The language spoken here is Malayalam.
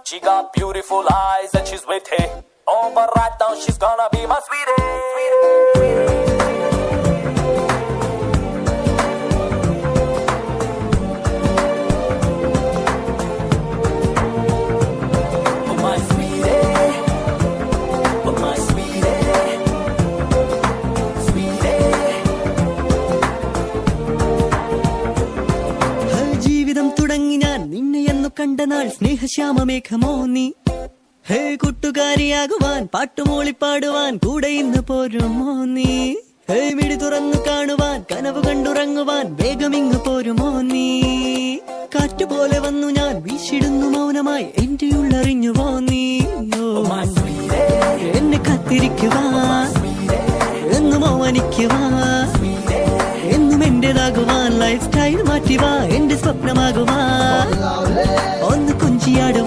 She got beautiful eyes and she's witty. Oh, but right now she's gonna be my sweetie. Oh, my sweetie. Oh, my sweetie. Sweetie. ജീവിതം തുടങ്ങി ഞാൻ നിന്നെയെന്നു കണ്ട നാൾ സ്നേഹശ്യാമമേഘമോ നീ. ഹേ കൂട്ടുകാരിയാകുവാൻ പാട്ടുമൂളിപ്പാടുവാൻ കൂടെ ഇന്ന് പോരുമോ നീ. ഹേ മിഴി തുറന്നു കാണുവാൻ കനവ് കണ്ടുറങ്ങുവാൻ വേഗമിങ്ങ് പോരുമോ നീ. കാറ്റുപോലെ വന്നു ഞാൻ വീശിടുന്നു മൗനമായി എന്റെ ഉള്ളറിഞ്ഞുവോ നീ. എന്നെ കാത്തിരിക്കുവാൻ എന്നും ഓമനിക്കുവാൻ എന്നും എന്റേതാകുവാൻ ലൈഫ് സ്റ്റൈൽ മാറ്റിവാ എന്റെ സ്വപ്നമാകുവാൻ ഒന്ന് കുഞ്ചിയാടുവാൻ